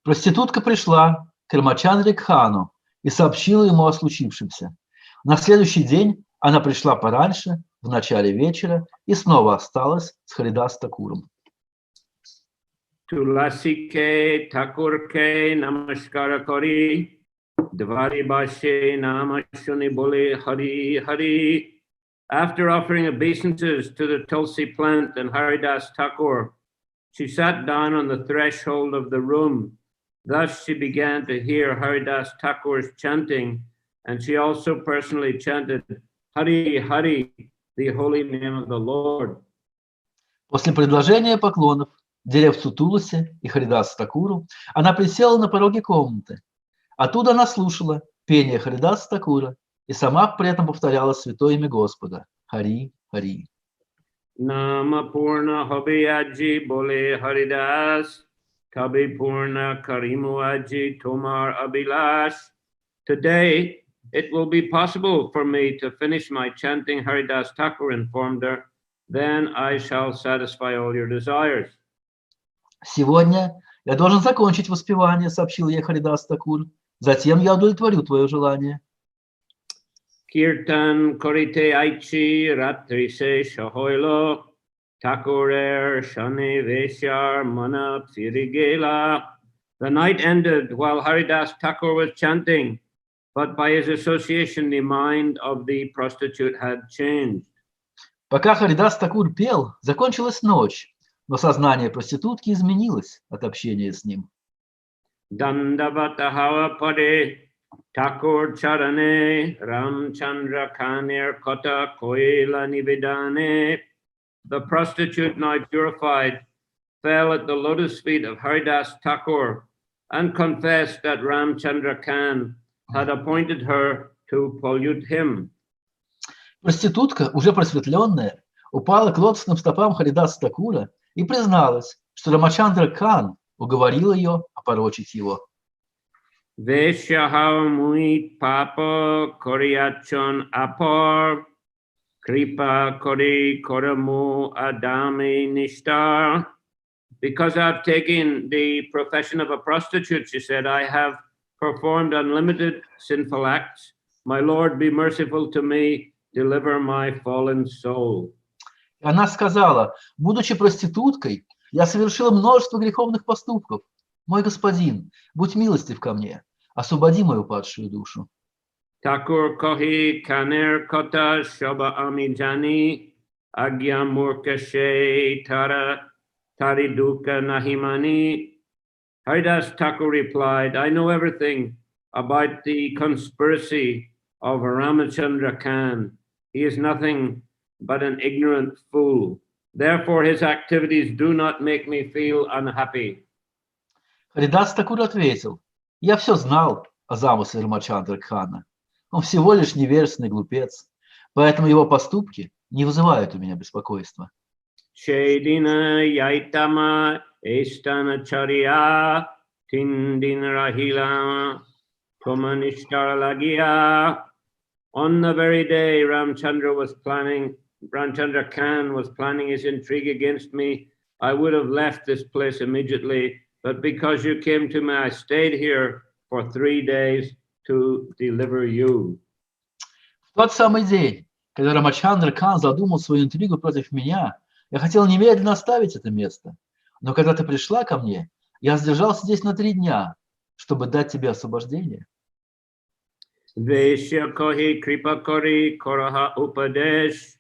Проститутка пришла к Рамачандре Кхану и сообщила ему о случившемся. На следующий день она пришла пораньше, в начале вечера, и снова осталась с Харидас Такуром. Tulasike Thakurke Namaskara Kori Dvari Bashe Namashuni Bole Hari Hari. After offering obeisances to the Tulsi plant and Haridas Thakur, she sat down on the threshold of the room. Thus she began to hear Haridas Thakur's chanting, and she also personally chanted Hari Hari, the holy name of the Lord. После предложения поклонов деревцу Туласи и Харидас Такуру она присела на пороге комнаты. Оттуда она слушала пение Харидас Такура и сама при этом повторяла святое имя Господа Хари Хари. Nama Purna Hobiyaji Bole Haridas Kabi Purna Karimu Aji Tomar Abilash. Today it will be possible for me to finish my chanting Haridas Thakur, informed her. Then I shall satisfy all your desires. Сегодня я должен закончить воспевание, сообщил ей Харидас Такур. Затем я удовлетворю твое желание. Kirtan korite aichi ratri se shahoilo Thakurer shani vesyar mana firigela. The night ended while Haridas Thakur was chanting, but by his association the mind of the prostitute had changed. Пока Харидас Такур пел, закончилась ночь, но сознание проститутки изменилось от общения с ним. Dandavata hawa pade Thakur charane Ramchandra Kanir kota koila nivedane. The prostitute, now purified, fell at the lotus feet of Haridas Thakur and confessed that Ramchandra Khan had appointed her to pollute him. Проститутка, уже просветленная, упала к лотосным стопам Харидас Такура и призналась, что Рамачандра Кан уговорил ее опорочить его. Veshaha muit papa koriachon apar kripa kori koramu adami nishtar. Because I've taken the profession of a prostitute, she said, I have performed unlimited sinful acts. My Lord, be merciful to me, deliver my fallen soul. Она сказала, будучи проституткой, я совершила множество греховных поступков. Мой господин, будь милостив ко мне, освободи мою падшую душу. Thakur kohi kaner kota shoba amijani agya murkashe tara tariduka nahimani. Haridas Thakur replied, I know everything about the conspiracy of Ramachandra Khan. He is nothing but an ignorant fool. Therefore, his activities do not make me feel unhappy. Харидас Такур ответил, я все знал о замысле Рамачандра Кхана. Он всего лишь невежественный глупец, поэтому его поступки не вызывают у меня беспокойства. Shedina yaitama estana charya tindin rahila tomanishtar lagia. On the very day Ramchandra Khan was planning his intrigue against me, I would have left this place immediately, but because you came to me, I stayed here for 3 days to deliver you. В тот самый день, когда Рамачандра Кхан задумал свою интригу против меня, я хотел немедленно оставить это место. Но когда ты пришла ко мне, я сдержался здесь на 3 дня, чтобы дать тебе освобождение. Vesha kohi kripa kori koraha upadesh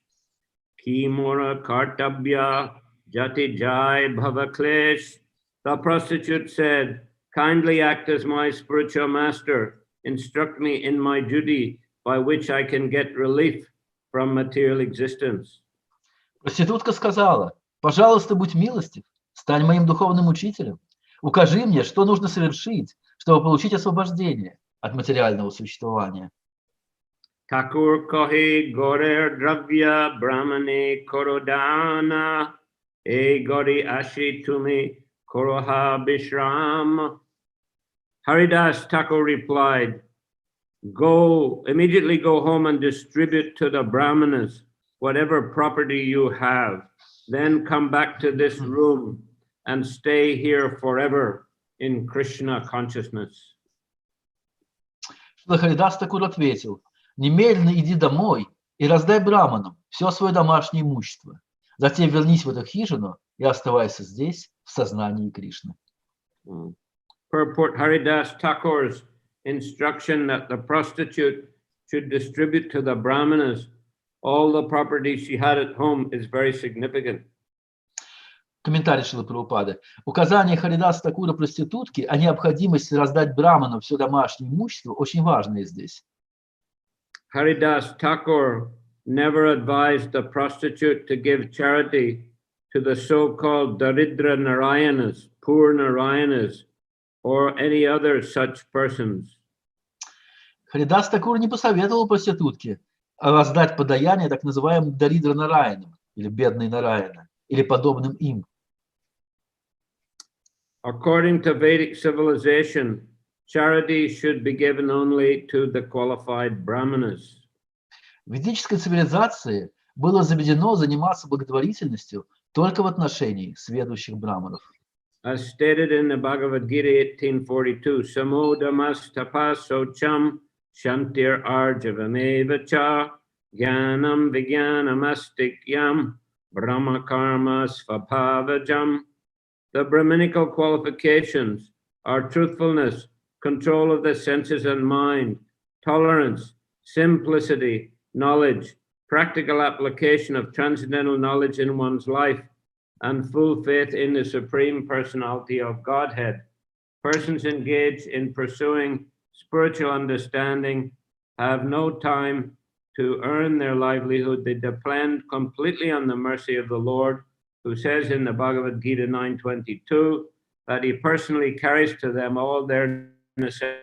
kimura kartabya jati jai bhavaklesh. The prostitute said, kindly act as my spiritual master. Instruct me in my duty by which I can get relief from material existence. Проститутка сказала, пожалуйста, будь милостив, стань моим духовным учителем. Укажи мне, что нужно совершить, чтобы получить освобождение от материального существования. Thakur kohi gorer dravya brahmane korodana e gori ashi tumi koroha bishram. Haridas Thakur replied, immediately go home and distribute to the brahmanas whatever property you have. Then come back to this room and stay here forever. in Krishna consciousness. Шрила Харидас Такур ответил: «Немедленно иди домой и раздай браманам все свое домашнее имущество. Затем вернись в эту хижину и оставайся здесь в сознании Кришны». Purport Haridas Thakur's instruction that the prostitute should distribute to the brahmanas all the property she had at home is very significant. Комментарий Шрилы Прабхупады. Указание Харидаса Такура проститутки о необходимости раздать браманам все домашнее имущество очень важное здесь. Haridas Thakur never advised the prostitute to give charity to the so-called Daridra Narayanas, poor Narayanas, or any other such persons. Харидас Такур не посоветовал проститутке раздать подаяние так называемым Даридра Нараянам, или бедной Нараяна, или подобным им. According to Vedic civilization, charity should be given only to the qualified brahmanas. В ведической цивилизации было заведено заниматься благотворительностью только в отношении сведущих браманов. As stated in the Bhagavad Gita 1842, Samodamas tapasocham shantir arjavameva cha jnanam vijnanamastik brahma karma svabhavajam. The Brahminical qualifications are truthfulness, control of the senses and mind, tolerance, simplicity, knowledge, practical application of transcendental knowledge in one's life, and full faith in the Supreme Personality of Godhead. Persons engaged in pursuing spiritual understanding have no time to earn their livelihood. They depend completely on the mercy of the Lord, who says in the Bhagavad Gita 9:22 that he personally carries to them all their necessities.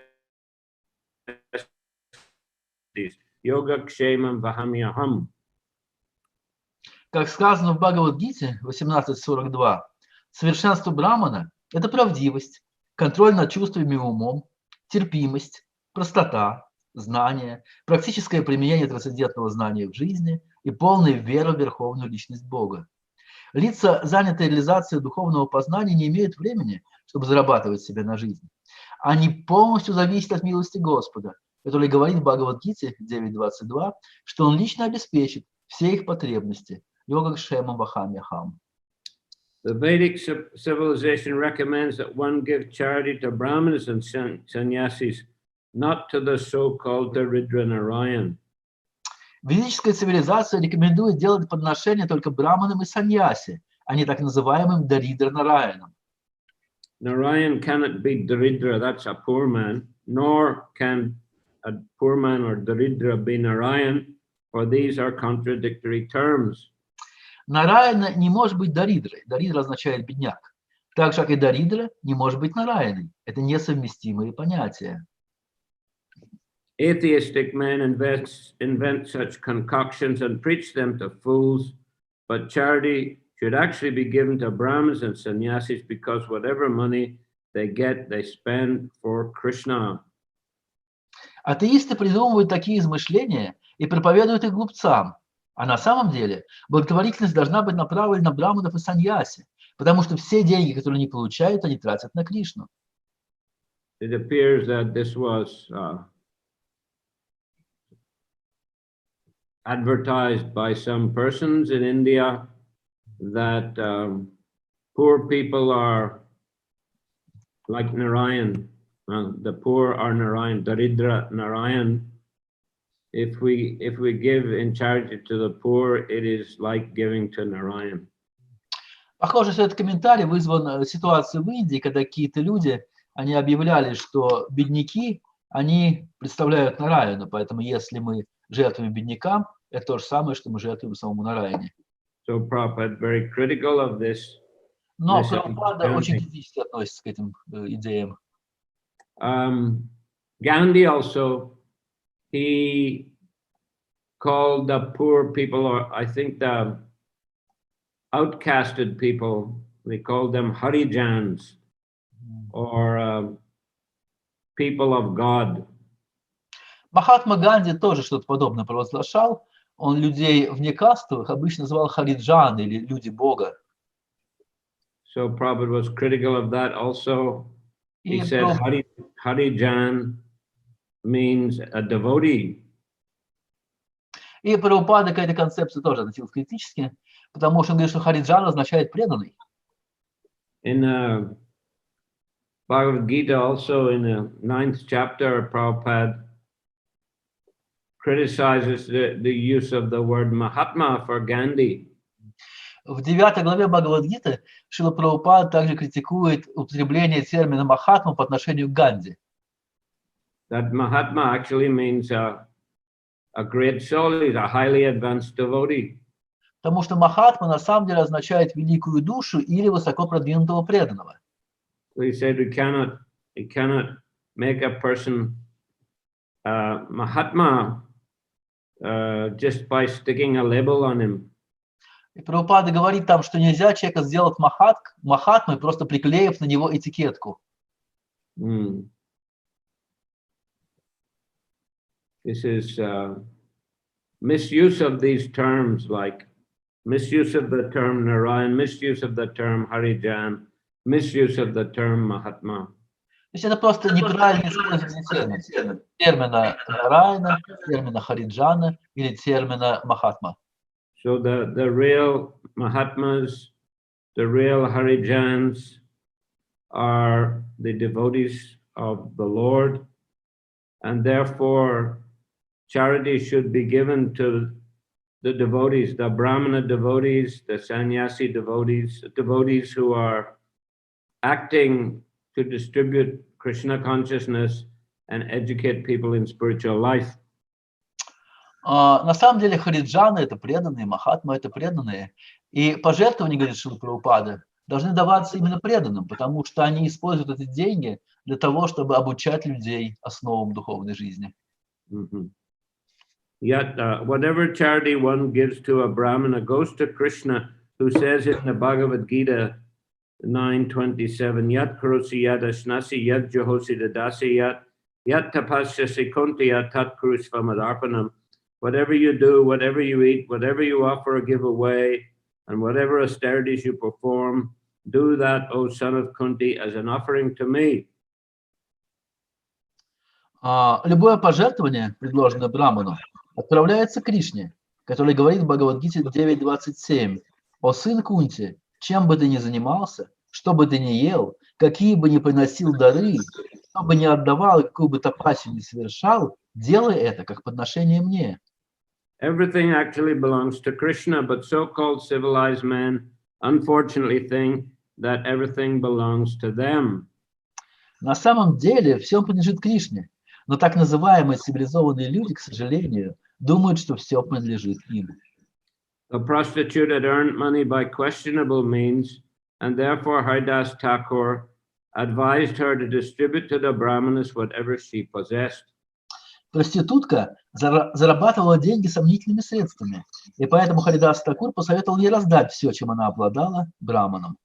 Yoga kshemam vahamyaham. Как сказано в Бхагавад-гите 18.42, совершенство брамана – это правдивость, контроль над чувствами и умом, терпимость, простота, знание, практическое применение трансцендентного знания в жизни и полная вера в верховную личность Бога. Лица, занятые реализацией духовного познания, не имеют времени, чтобы зарабатывать себе на жизнь. Они полностью зависят от милости Господа, который говорит в Бхагавад-гите 9.22, что Он лично обеспечит все их потребности. Йога кшемам вахамьяхам. The Vedic civilization recommends that one give charity to brahmanas and sannyasis, not to the so-called Daridra Narayan. Ведическая цивилизация рекомендует делать подношения только браманам и саньяси, а не так называемым Даридра Нараянам. Narayan cannot be Daridra, that's a poor man, nor can a poor man or Daridra be Narayan, for these are contradictory terms. Нараяна не может быть Даридрой. Даридра означает бедняк. Так же, как и Даридра не может быть Нараяной. Это несовместимые понятия. Atheistic men invent such concoctions and preach them to fools, but charity should actually be given to Brahmins and sannyasis because whatever money they get, they spend for Krishna. Атеисты придумывают такие измышления и проповедуют их глупцам. А на самом деле благотворительность должна быть направлена на браманов и саньяси, потому что все деньги, которые они получают, они тратят на Кришну. It appears that this was advertised by some persons in India that poor people are like Narayan. The poor are Narayan, Daridra Narayan. If we give in charity to the poor, it is like giving to Narayan. Похоже, что этот комментарий вызван ситуацией в Индии, когда какие-то люди, они объявляли, что бедняки, они представляют Нараяну, поэтому если мы жертвуем беднякам, это то же самое, что мы жертвуем самому Нараяне. So Prabhupada very critical of this. Но Прабхупада очень критически относится к этим идеям. Gandhi also, he called the poor people, or I think the outcasted people, they called them Harijans, or people of God. Махатма Ганди тоже что-то подобное провозглашал. Он людей внекастовых обычно называл хариджаны или люди Бога. So Prabhupada was critical of that also. He said Harijan means a devotee. И Прабхупада к этой концепции тоже относился критически, потому что он говорит, что Хариджан означает преданный. In Bhagavad Gita, also in the 9th chapter, Prabhupada criticizes the use of the word Mahatma for Gandhi. В 9 главе Бхагавад-гиты Шрила Прабхупада также критикует употребление термина Махатма по отношению к Ганди. That Mahatma actually means a great soul, he's a highly advanced devotee. Потому что Махатма на самом деле означает великую душу или высоко продвинутого преданного. We said we cannot make a person Mahatma just by sticking a label on him. И Прабхупада говорит там, что нельзя человека сделать Махатмой, просто приклеив на него этикетку. This is misuse of these terms, like misuse of the term Narayan, misuse of the term Harijan, misuse of the term Mahatma. То есть это просто неправильное использование термина Нараяна, термина Хариджана или термина Махатма. So the real Mahatmas, the real Harijans are the devotees of the Lord, and therefore charity should be given to the devotees, the Brahmana devotees, the sannyasi devotees, devotees who are acting to distribute Krishna consciousness and educate people in spiritual life. На самом деле Хариджаны – это преданные, Махатма – это преданные. И пожертвования, говорит Шрила Прабхупада, должны даваться именно преданным, потому что они используют эти деньги для того, чтобы обучать людей основам духовной жизни. Yet, whatever charity one gives to a Brahmana goes to Krishna, who says in the Bhagavad Gita 9:27, Yat karosi yad ashnasi yad johosi dadasi yat tapasyasi kunti yat tat kurusvamadarpanam. Whatever you do, whatever you eat, whatever you offer or give away, and whatever austerities you perform, do that, O son of Kunti, as an offering to me. Любое пожертвование, предложенное Браману, отправляется к Кришне, который говорит в Бхагавад-гите 9.27: «О сын Кунти, чем бы ты ни занимался, что бы ты ни ел, какие бы ни приносил дары, что бы ни отдавал, какую бы тапасию ни совершал, делай это как подношение мне». Everything actually belongs to Krishna, but so-called civilized men unfortunately think that everything belongs to them. На самом деле все принадлежит Кришне, но так называемые цивилизованные люди, к сожалению, думают, что все принадлежит им. The prostitute had earned money by questionable means, and therefore Haridas Thakur advised her to distribute to the Brahmanas whatever she possessed. Проститутка зарабатывала деньги сомнительными средствами, и поэтому Харидас Такур посоветовал ей раздать все, чем она обладала, браманам.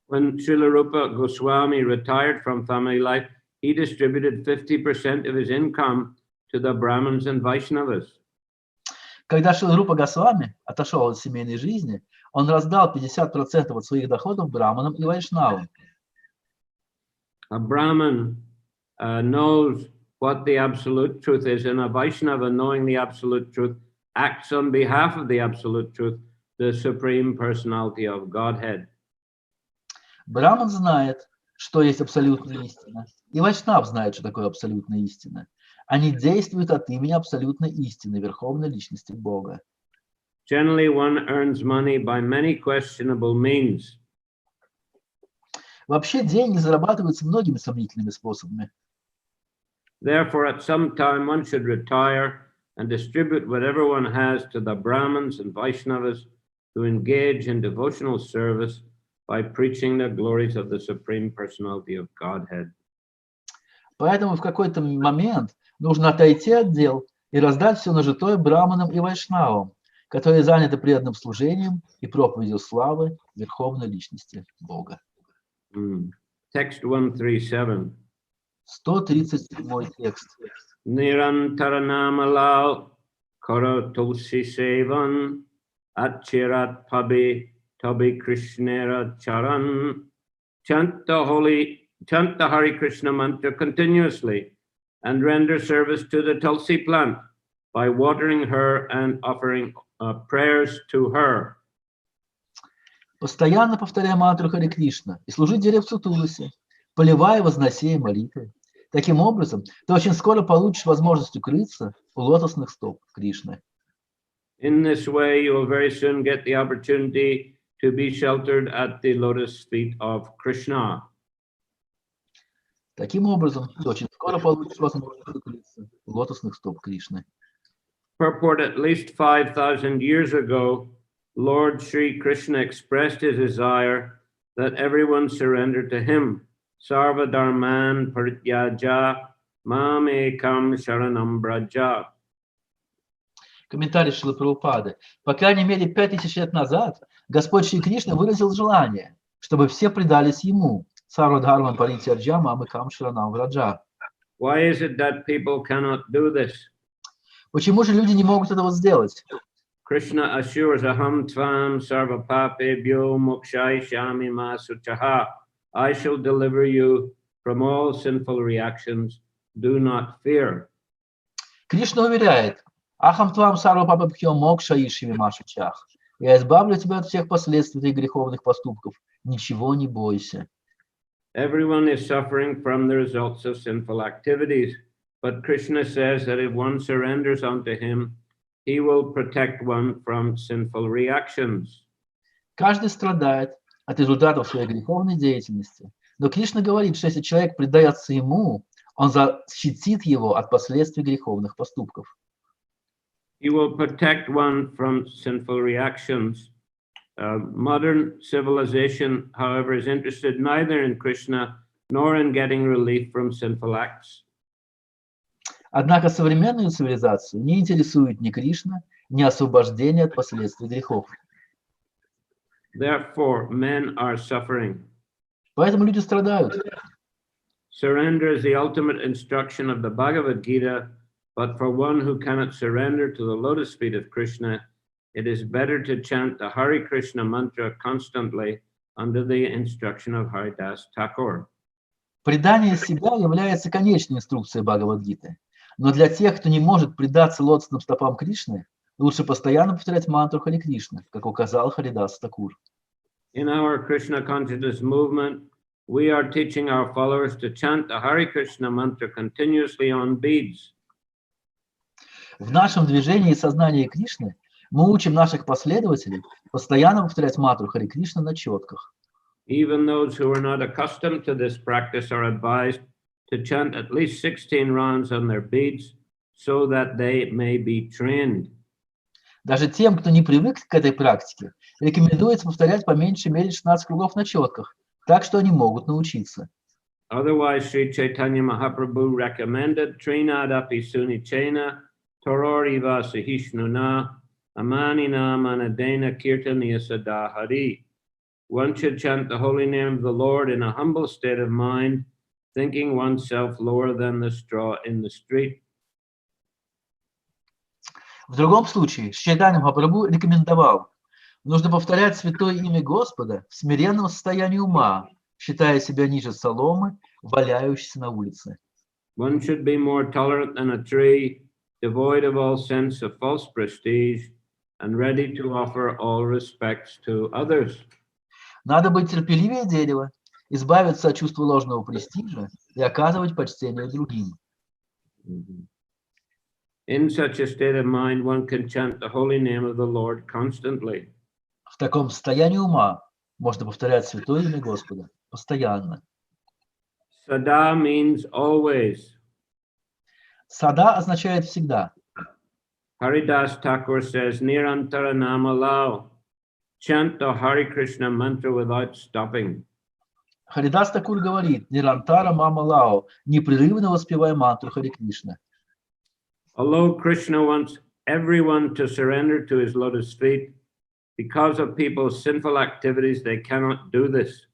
When Srila Rupa Goswami retired from family life, he distributed 50% of his income to the Brahmins and Vaishnavas. Когда Шрила Рупа Госвами отошел от семейной жизни, он раздал 50% от своих доходов браманам и вайшнавам. A Brahmin knows what the absolute truth is, and a Vaishnava, knowing the absolute truth, acts on behalf of the absolute truth, the Supreme Personality of Godhead. Браман знает, что есть абсолютная истина, и вайшнав знает, что такое абсолютная истина. Они действуют от имени абсолютной истины, Верховной Личности Бога. Generally, one earns money by many questionable means. Вообще деньги зарабатываются многими сомнительными способами. Therefore, at some time, one should retire and distribute whatever one has to the Brahmins and Vaishnavas to engage in devotional service by preaching the glories of the Supreme Personality of Godhead. Поэтому в какой-то момент нужно отойти от дел и раздать все нажитое браманам и вайшнавам, которые заняты преданным служением и проповедью славы Верховной Личности Бога. Text 137. 137 текст. Nirantaranamalau karo tulsi sevan achirat pabi tabi krishnera charan chant the holy chant the Hare Krishna mantra continuously and render service to the Tulsi plant by watering her and offering prayers to her. Постоянно повторяй мантру Харе Кришна и служи деревцу Туласи, поливая, вознося и молитвой. Таким образом, ты очень скоро получишь возможность укрыться у лотосных стоп Кришны. In this way, you will very soon get the opportunity to be sheltered at the lotus feet of Krishna. Таким образом, ты очень скоро получишь возможность укрыться у лотосных стоп Кришны. Purport: at least 5,000 years ago, Lord Sri Krishna expressed his desire that everyone surrender to him. Sarva dharman parityaja mam ekam sharanam braja. Комментарий Шрилы Прабхупады. По крайней мере, 5000 лет назад Господь Шри Кришна выразил желание, чтобы все предались Ему. Сарвадхарман паритяджа мамыкам шаранам враджа. Why is it that people cannot do this? Почему же люди не могут этого сделать? Krishna assures aham tvam sarva papebhyo mokshayishami ma suchaha. I shall deliver you from all sinful reactions. Do not fear. Кришна уверяет, ахам твам сарва папабхьо мокша ишими машучах. Я избавлю тебя от всех последствий твоих греховных поступков. Ничего не бойся. Everyone is suffering from the results of sinful activities, but Krishna says that if one surrenders unto him, he will protect one from sinful reactions. Каждый страдает от результатов своей греховной деятельности. Но Кришна говорит, что если человек предается ему, он защитит его от последствий греховных поступков. He will protect one from sinful reactions. Modern civilization, however, is interested neither in Krishna nor in getting relief from sinful acts. Однако современную цивилизацию не интересует ни Кришна, ни освобождение от последствий грехов. Therefore, men are suffering. Поэтому люди страдают. Surrender is the ultimate instruction of the Bhagavad Gita, but for one who cannot surrender to the lotus feet of Krishna, it is better to chant the Hare Krishna mantra constantly under the instruction of Haridas Thakur. Предание себя является конечной инструкцией Бхагавад-гиты. Но для тех, кто не может предаться лотосным стопам Кришны, лучше постоянно повторять мантру Харе Кришна, как указал Харидас Такур. In our Krishna consciousness movement, we are teaching our followers to chant the Hare Krishna mantra continuously on beads. В нашем движении сознания Кришны мы учим наших последователей постоянно повторять мантру Харе Кришна на четках. Even those who are not accustomed to this practice are advised to chant at least 16 rounds on their beads so that they may be trained. Даже тем, кто не привык к этой практике, рекомендуется повторять по меньшей мере 16 кругов на четках, так что они могут научиться. Otherwise, Sri Chaitanya Mahaprabhu recommended Trinadapi Sunichena Tororiva Sahishnuna Amanina Manadena Kirtaniya Sadahari. One should chant the holy name of the Lord in a humble state of mind, thinking oneself lower than the straw in the street. В другом случае, Чайтанья Махапрабху рекомендовал, нужно повторять святое имя Господа в смиренном состоянии ума, считая себя ниже соломы, валяющейся на улице. One should be more tolerant than a tree, devoid of all sense of false prestige, and ready to offer all respects to others. Надо быть терпеливее дерева, избавиться от чувства ложного престижа и оказывать почтение другим. In such a state of mind, one can chant the holy name of the Lord constantly. В таком состоянии ума можно повторять святое имя Господа постоянно. Sada means always. Сада означает всегда. Haridas Thakur says, Nirantara nama lao. Chant the Hare Krishna mantra without stopping. Харидас Такур говорит, Нирантара Мама Лао, непрерывно воспевай мантру Харе Кришна. Although Krishna wants everyone to surrender to his lotus feet, because of people's sinful activities, they cannot do this.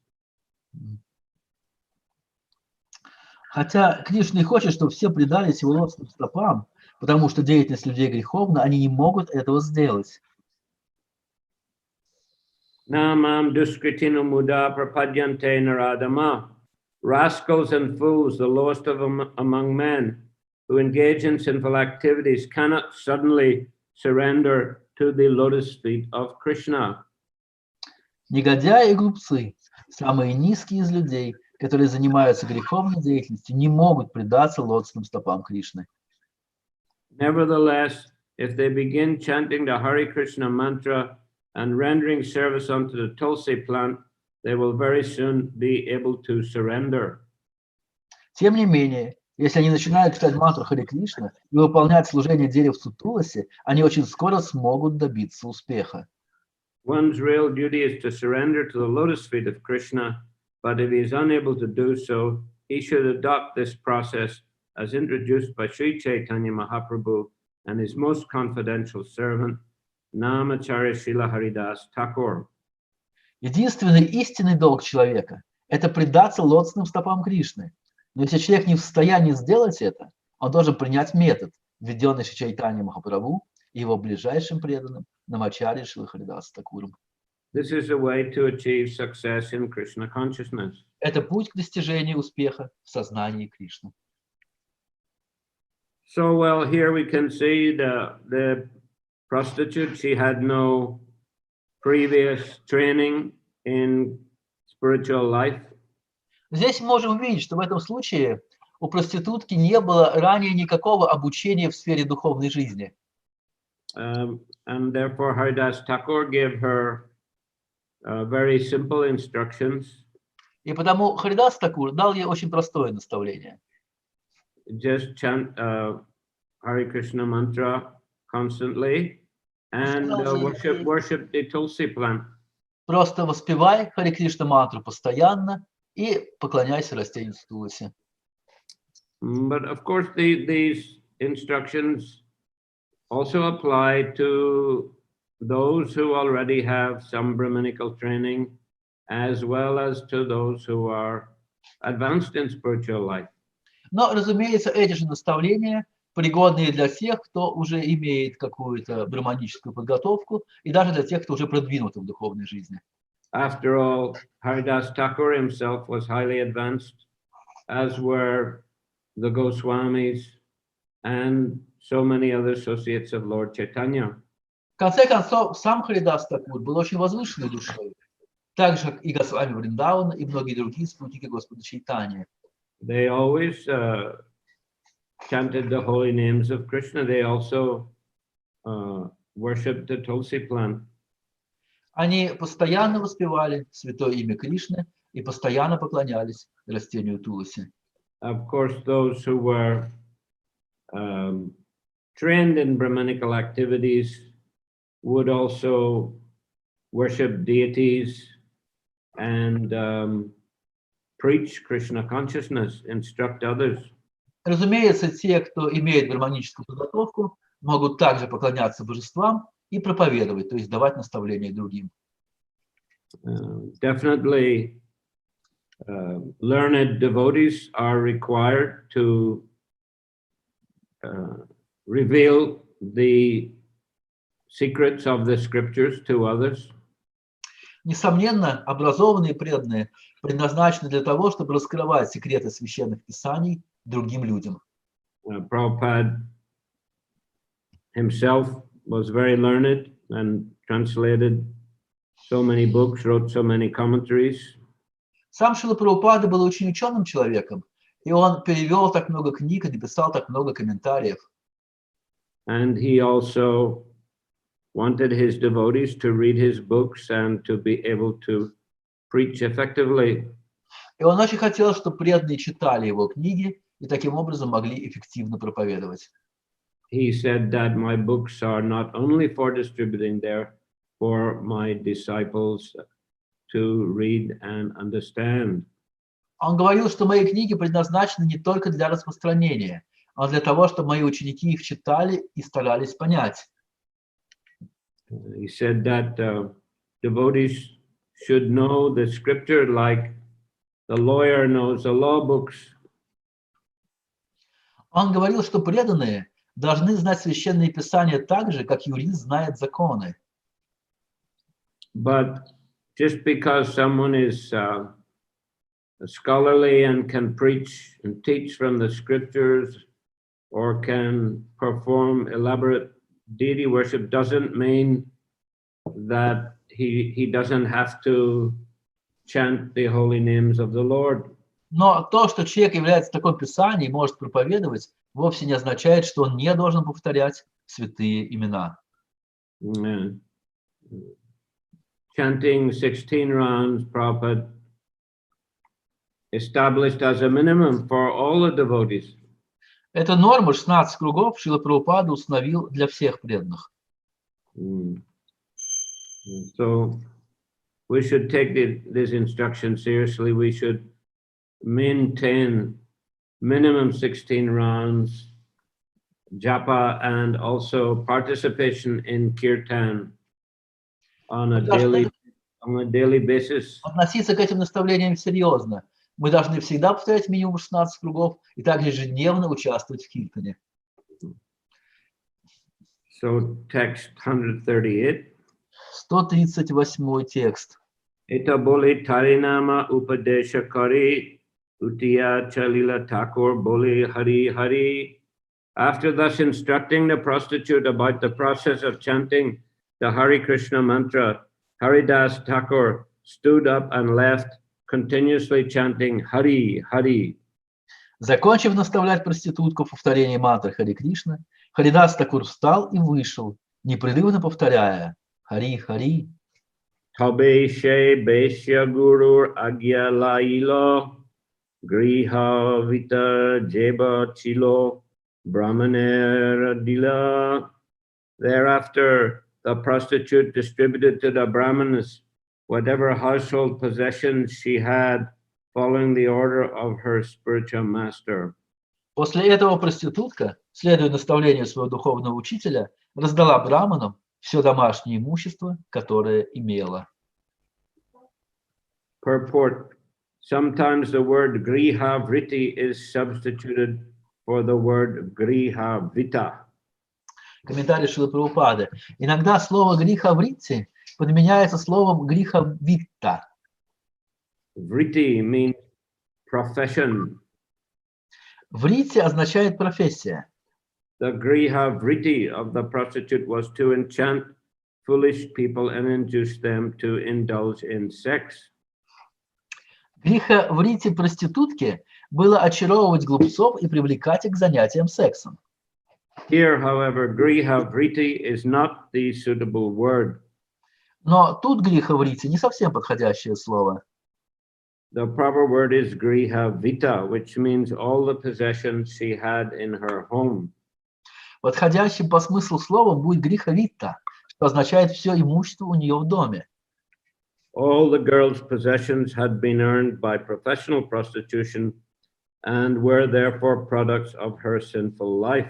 Хотя Кришна и хочет, чтобы все предались его лотосным стопам, потому что деятельность людей греховна, они не могут этого сделать. Namam duskritinu muda prapadyante naradama Rascals and fools, the lowest of them among men, who engage in sinful activities, cannot suddenly surrender to the lotus feet of Krishna. Негодяи и глупцы, самые низкие из людей, которые занимаются греховной деятельностью, не могут предаться лотосным стопам Кришны. Nevertheless, if they begin chanting the Hare Krishna mantra and rendering service unto the Tulsi plant, they will very soon be able to surrender. Тем не менее, если они начинают читать мантру Харе Кришна и выполнять служение деревцу Туласи, они очень скоро смогут добиться успеха. One's real duty is to surrender to the lotus feet of Krishna, but if he is unable to do so, he should adopt this process as introduced by Sri Chaitanya Mahaprabhu and his most confidential servant, Namacharya Srila Haridas Thakur. Единственный истинный долг человека – это предаться лотосным стопам Кришны. Но если человек не в состоянии сделать это, он должен принять метод, введенный Шри Чайтаньей Махапрабху и его ближайшим преданным Намачарьей Шрилой Харидас Такуром. This is a way to achieve success in Krishna consciousness. Это путь к достижению успеха в сознании Кришны. So, well, here we can see the prostitute, she had no previous training in spiritual life. Здесь мы можем увидеть, что в этом случае у проститутки не было ранее никакого обучения в сфере духовной жизни. And therefore Haridas Thakur gave her very simple instructions. И потому Харидас Такур дал ей очень простое наставление. Just chant Hare Krishna mantra constantly and worship the Tulsi plant. Просто воспевай Харе Кришна мантру постоянно и поклоняйся растению Туласи. But of course, these instructions also apply to those who already have some Brahminical training, as well as to those who are advanced in spiritual life. Но, разумеется, эти же наставления пригодны для тех, кто уже имеет какую-то брахманическую подготовку, и даже для тех, кто уже продвинут в духовной жизни. After all, Haridas Thakur himself was highly advanced, as were the Goswamis and so many other associates of Lord Chaitanya. В конце концов, сам Харидас Такур был очень возвышенной душой, так же, как и Госвами Вриндавана, и многие другие спутники Господа Чайтаньи. They always chanted the holy names of Krishna. They also worshipped the Tulsi plant. Они постоянно воспевали святое имя Кришны и постоянно поклонялись растению Туласи. Of course, those who were trained in Brahminical activities would also worship deities and preach Krishna consciousness, instruct others. Разумеется, те, кто имеет брахманическую подготовку, могут также поклоняться божествам и проповедовать, то есть давать наставления другим. Definitely, learned devotees are required to reveal the secrets of the scriptures to others. Несомненно, образованные преданные предназначены для того, чтобы раскрывать секреты священных писаний другим людям. Prabhupada himself was very learned and translated so many books, wrote so many commentaries. Сам Шрила Прабхупада был очень ученым человеком, и он перевел так много книг и написал так много комментариев. And he also wanted his devotees to read his books and to be able to preach effectively. И он очень хотел, чтобы преданные читали его книги и таким образом могли эффективно проповедовать. He said that my books are not only for distributing, they're for my disciples to read and understand. Он говорил, что мои книги предназначены не только для распространения, а для того, чтобы мои ученики их читали и старались понять. He said that devotees should know the scripture like the lawyer knows the law books. Он говорил, что преданные должны знать священные писания так же, как юрист знает законы. But just because someone is scholarly and can preach and teach from the scriptures or can perform elaborate deity worship doesn't mean that he doesn't have to chant the holy names of the Lord. Но то, что человек является в таком писании, может проповедовать, вовсе не означает, что он не должен повторять святые имена. Chanting 16 rounds, Prabhupada established as a minimum for all the devotees. Эту норму 16 кругов Шрила Прабхупада установил для всех преданных. So we should take this instruction seriously. We should maintain minimum 16 rounds, japa, and also participation in kirtan on a daily basis. Относиться к этим наставлениям серьезно. Мы должны всегда повторять минимум 16 кругов и также ежедневно участвовать в киртане. So text 138. 138 текст. Ita bole tarinama upadesha kari Antья-лила bole Hari Hari. After thus instructing the prostitute about the process of chanting the Hare Krishna mantra, Haridas Thakur stood up and left, continuously chanting Hari Hari. Закончив наставлять проститутку в повторении мантры Харе Кришна, Харидас Такур встал и вышел, непрерывно повторяя Хари Хари. Tabe she besya gurur Антья-лила Griha Vita Jeba Chilo Brahmanera Dila. Thereafter, the prostitute distributed to the Brahmanas whatever household possessions she had, following the order of her spiritual master. После этого проститутка, следуя наставлению своего духовного учителя, раздала браманам все домашнее имущество, которое имела. Purport. Sometimes the word griha vritti is substituted for the word griha vita. Комментарий Шрилы Прабхупады. Иногда слово гриха вритти подменяется словом гриха витта. Vritti means profession. Вритти означает профессия. The griha vritti of the prostitute was to enchant foolish people and induce them to indulge in sex. Гриха вритти проститутки было очаровывать глупцов и привлекать их к занятиям сексом. Here, however, griha vritti is not the suitable word. Но тут гриха вритти не совсем подходящее слово. The proper word is griha vita, which means all the possessions she had in her home. Подходящим по смыслу словом будет гриха витта, что означает все имущество у нее в доме. All the girl's possessions had been earned by professional prostitution and were therefore products of her sinful life.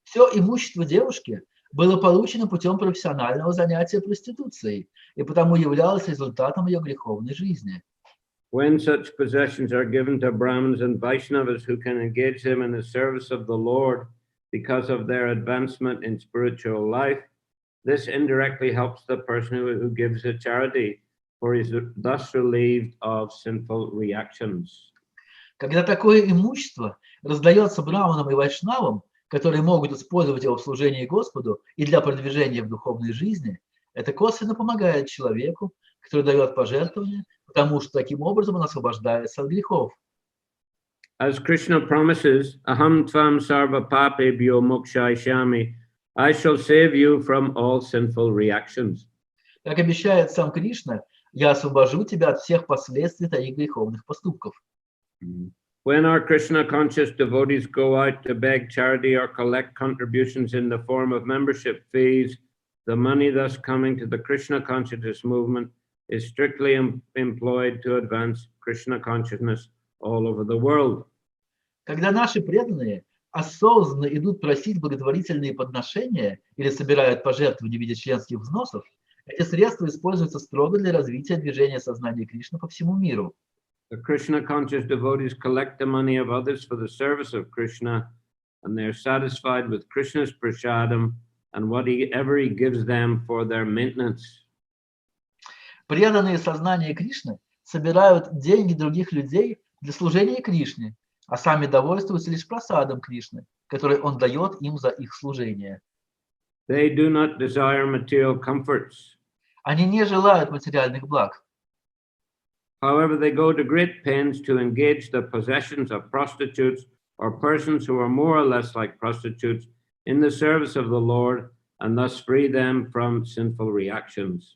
Все имущество девушки было получено путем профессионального занятия проституцией и потому являлось результатом ее греховной жизни. When such possessions are given to Brahmins and Vaishnavas who can engage them in the service of the Lord because of their advancement in spiritual life, this indirectly helps the person who gives a charity, for he is thus relieved of sinful reactions. Когда такое имущество раздается браманам и вайшнавам, которые могут использовать его в служении Господу и для продвижения в духовной жизни, это косвенно помогает человеку, который дает пожертвования, потому что таким образом он освобождается от грехов. As Krishna promises, Aham tvam sarva papebhyo mokshayishami, I shall save you from all sinful reactions. Как обещает сам Кришна, я освобожу тебя от всех последствий твоих греховных поступков. When our Krishna-conscious devotees go out to beg charity or collect contributions in the form of membership fees, the money thus coming to the Krishna consciousness movement is strictly employed to advance Krishna consciousness all over the world. Когда наши преданные осознанно идут просить благотворительные подношения или собирают пожертвования в виде членских взносов, эти средства используются строго для развития движения сознания Кришны по всему миру. The Krishna-conscious devotees collect the money of others for the service of Krishna, and they are satisfied with Krishna's prasadam and whatever he gives them for their maintenance. Преданные сознания Кришны собирают деньги других людей для служения Кришне, а сами довольствуются лишь прасадом Кришны, который он дает им за их служение. They do not desire material comforts. Они не желают материальных благ. However, they go to great pains to engage the possessions of prostitutes or persons who are more or less like prostitutes in the service of the Lord and thus free them from sinful reactions.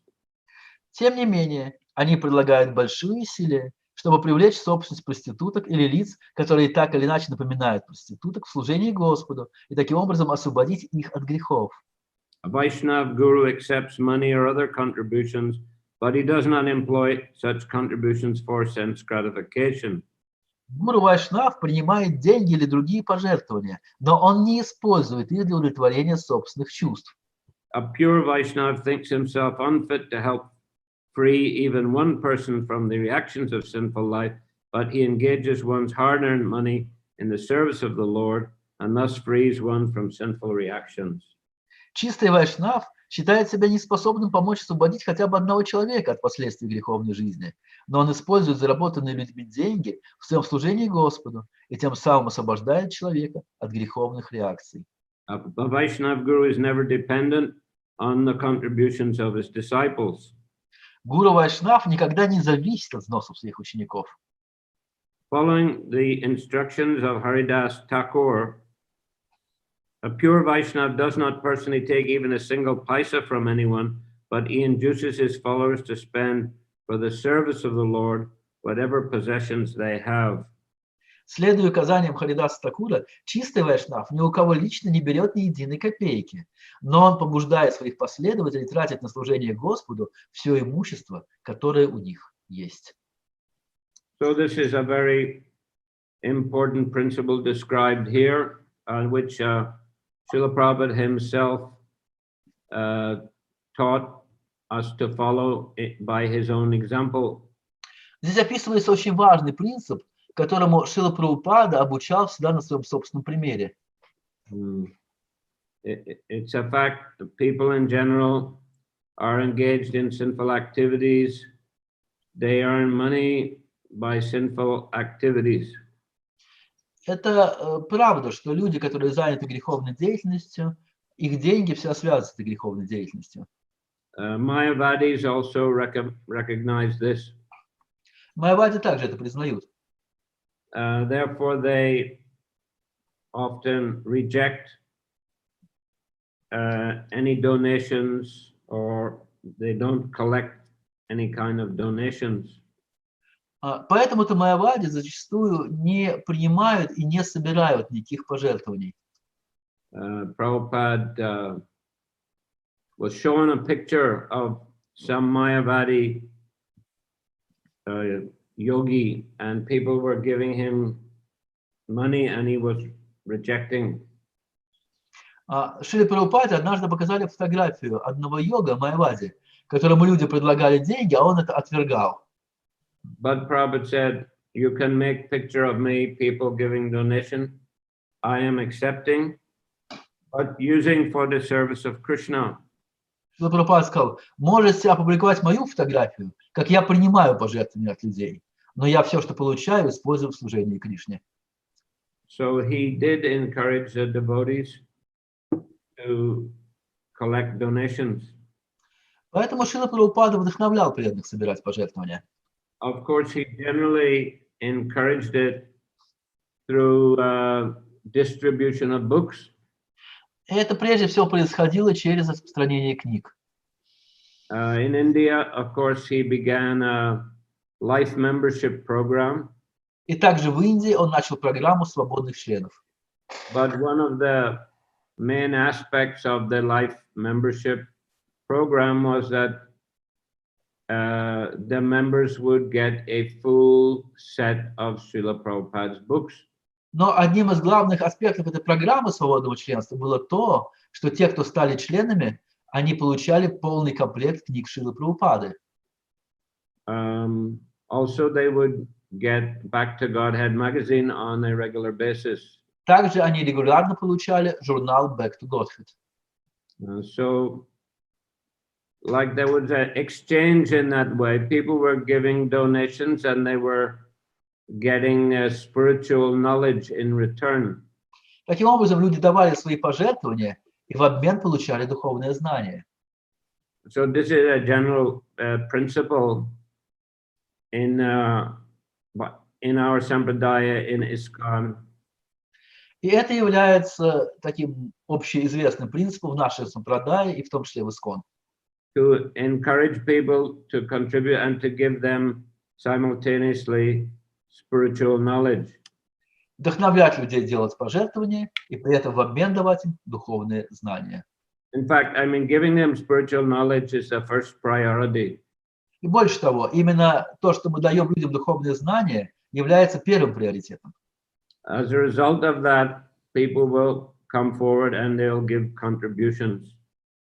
Тем не менее, они предлагают большие усилия, чтобы привлечь собственность проституток или лиц, которые так или иначе напоминают проституток, в служении Господу, и таким образом освободить их от грехов. A Vaishnava guru accepts money or other contributions, but he does not employ such contributions for sense gratification. Гуру Вайшнав принимает деньги или другие пожертвования, но он не использует их для удовлетворения собственных чувств. A pure Vaishnava thinks himself unfit to help free even one person from the reactions of sinful life, but he engages one's hard-earned money in the service of the Lord and thus frees one from sinful reactions. Чистый Вайшнав считает себя неспособным помочь освободить хотя бы одного человека от последствий греховной жизни, но он использует заработанные людьми деньги в своем служении Господу и тем самым освобождает человека от греховных реакций. A Vaishnava guru is never dependent on the contributions of his disciples. Гуру Вайшнав никогда не зависит от взносов своих учеников. Following the instructions of Haridas Thakur, a pure Vaishnava does not personally take even a single paisa from anyone, but he induces his followers to spend for the service of the Lord whatever possessions they have. Следуя указаниям Харидаса Такура, чистый Вайшнав ни у кого лично не берет ни единой копейки, но он побуждает своих последователей тратить на служение Господу все имущество, которое у них есть. So this is a very important principle described here, which Srila Prabhupada himself taught us to follow it by his own example. Здесь описывается очень важный принцип, которому Шрила Прабхупада обучал всегда на своем собственном примере. It's a fact that people in general are engaged in sinful activities. They earn money by sinful activities. Это правда, что люди, которые заняты греховной деятельностью, их деньги все связаны с этой греховной деятельностью. Mayavadis also recognize this. Майявади также это признают. Therefore, they often reject any donations, or they don't collect any kind of donations. Поэтому-то майявади зачастую не принимают и не собирают никаких пожертвований. Prabhupada was shown a picture of some Mayavadi yogi, and people were giving him money and he was rejecting. Шриле Прабхупаде однажды показали фотографию одного йога, майявади, которому люди предлагали деньги, а он это отвергал. But Prabhupada said, you can make picture of me, people giving donation. I am accepting, but using for the service of Krishna. Шрила Прабхупада сказал, можете опубликовать мою фотографию, как я принимаю пожертвования от людей, но я все, что получаю, использую в служении Кришне. So he did encourage the devotees to collect donations. Поэтому Шрила Прабхупада вдохновлял преданных собирать пожертвования. Of course, he generally encouraged it through distribution of books. И это прежде всего происходило через распространение книг. In India, of course, he began a life membership program. И также в Индии он начал программу свободных членов. But one of the main aspects of the life membership program was that the members would get a full set of Srila Prabhupada's books. Но одним из главных аспектов этой программы свободного членства было то, что те, кто стали членами, они получали полный комплект книг Шрилы Прабхупады. Also, they would get Back to Godhead magazine on a regular basis. Также они регулярно получали журнал Back to Godhead. So like there was an exchange in that way. People were giving donations and they were getting spiritual knowledge in return. Таким образом, люди давали свои пожертвования и в обмен получали духовное знание. So this is a general principle in our sampradaya in ISKCON. И это является таким общеизвестным принципом в нашей сампрадае и в том числе в ИСККОН. To encourage people to contribute and to give them simultaneously spiritual knowledge. Вдохновлять людей делать пожертвования и при этом в обмен давать им духовные знания. In fact, I mean, giving them spiritual knowledge is the first priority. И больше того, именно то, что мы даем людям духовные знания, является первым приоритетом. As a result of that, people will come forward and they'll give contributions.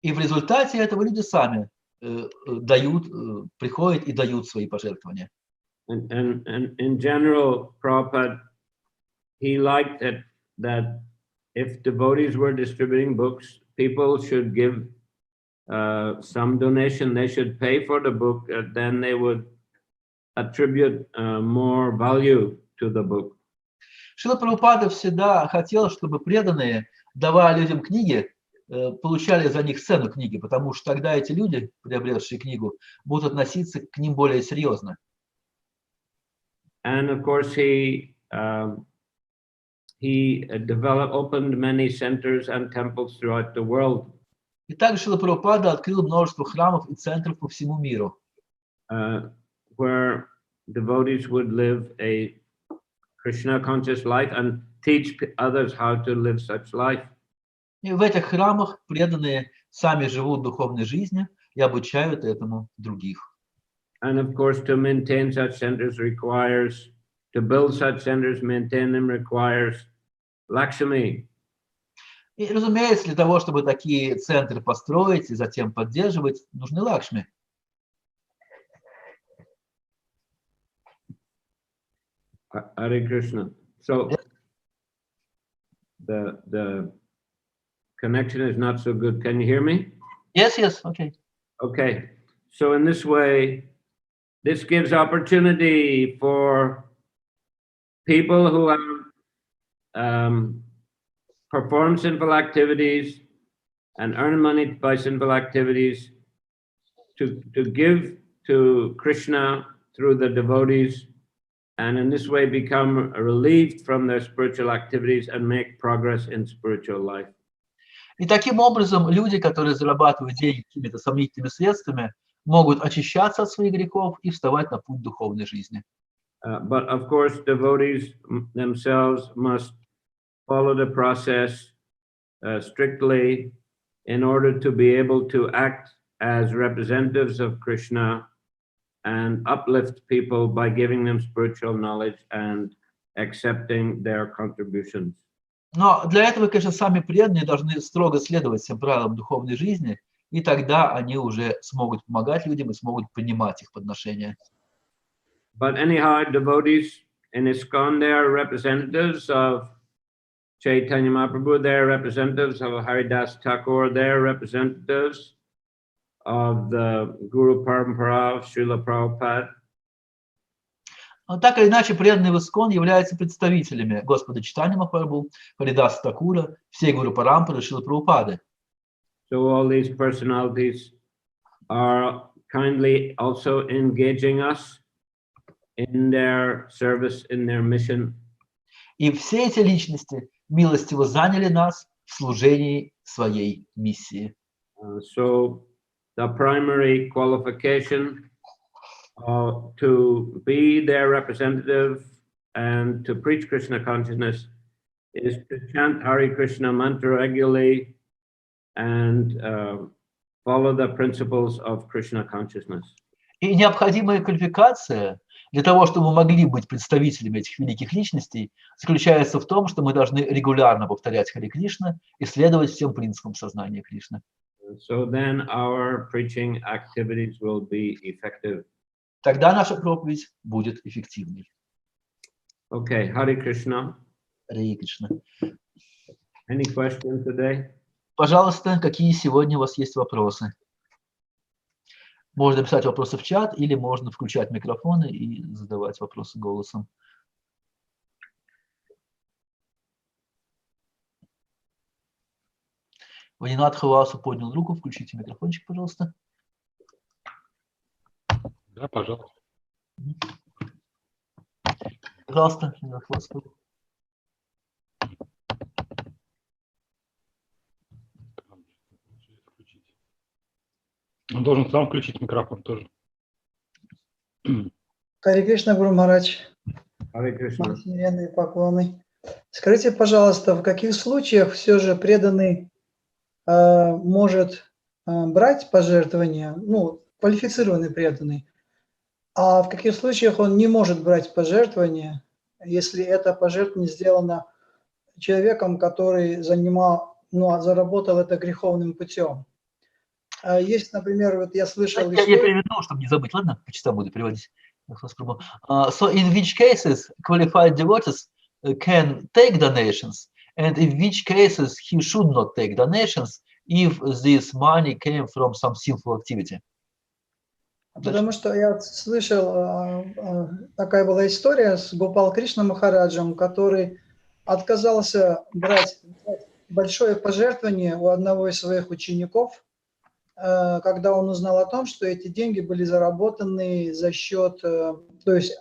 И в результате этого люди сами дают, приходят и дают свои пожертвования. And in general, Prabhupada, he liked it that if devotees were distributing books, people should give some donation. They should pay for the book, then they would attribute more value to the book. Шрила Прабхупада всегда хотел, чтобы преданные, давая людям книги, получали за них цену книги, потому что тогда эти люди, приобретшие книгу, будут относиться к ним более серьезно. And of course, he opened many centers and temples throughout the world. И также Шрила Прабхупада открыл множество храмов и центров по всему миру, where devotees would live a Krishna conscious life and teach others how to live such life. И в этих храмах преданные сами живут духовной жизнью и обучают этому других. And of course, to maintain such centers requires, to build such centers, maintain them requires Lakshmi. И, разумеется, для того, чтобы такие центры построить и затем поддерживать, нужны Лакшми. Hare Krishna. So the connection is not so good. Can you hear me? Yes, okay. Okay. So in this way, this gives opportunity for people who have performed sinful activities and earn money by sinful activities to give to Krishna through the devotees, and in this way become relieved from their spiritual activities and make progress in spiritual life. И таким образом люди, которые зарабатывают деньги какими-то сомнительными средствами, могут очищаться от своих грехов и вставать на путь духовной жизни. But of course, devotees themselves must follow the process strictly in order to be able to act as representatives of Krishna and uplift people by giving them spiritual knowledge and accepting their contributions. Но для этого, конечно, сами преданные должны строго следовать всем правилам духовной жизни, и тогда они уже смогут помогать людям и смогут принимать их подношения. But anyhow, devotees in ISKCON, they are representatives of Chaitanya Mahaprabhu, they are representatives of Haridas Thakur, they are representatives of the Guru Parampara of Srila Prabhupada. Но так или иначе, преданные в ИСККОН являются представителями Господа Чайтаньи Махапрабху, Харидаса Такура, всей Гуру Парампары, Шрилы Прабхупады. So all these personalities are kindly also engaging us in their service, in their mission. И все эти личности милостиво заняли нас в служении своей миссии. So the primary qualification to be their representative and to preach Krishna consciousness is to chant Hare Krishna mantra regularly and follow the principles of Krishna consciousness. И необходимая квалификация для того, чтобы мы могли быть представителями этих великих личностей, заключается в том, что мы должны регулярно повторять Харе Кришна и следовать всем принципам сознания Кришны. So then our preaching activities will be effective. Тогда наша проповедь будет эффективной. Okay, Hare Krishna. Харе Кришна. Any questions today? Пожалуйста, какие сегодня у вас есть вопросы? Можно писать вопросы в чат, или можно включать микрофоны и задавать вопросы голосом. Ванинат Хавасу поднял руку, включите микрофончик, пожалуйста. Да, пожалуйста. Пожалуйста, Ванинат Хавасу. Он должен сам включить микрофон тоже. Харе Кришна, Гуру Махарадж. Харе Кришна. Смиренные поклоны. Скажите, пожалуйста, в каких случаях все же преданный может брать пожертвования, ну, квалифицированный преданный, а в каких случаях он не может брать пожертвования, если это пожертвование сделано человеком, который заработал это греховным путем? Есть, например, вот я слышал... Я переведу, чтобы не забыть, ладно? По часам буду переводить. So in which cases qualified devotees can take donations, and in which cases he should not take donations if this money came from some sinful activity? Потому что я слышал, такая была история с Гопал Кришна Махараджем, который отказался брать большое пожертвование у одного из своих учеников, когда он узнал о том, что эти деньги были заработаны за счет, то есть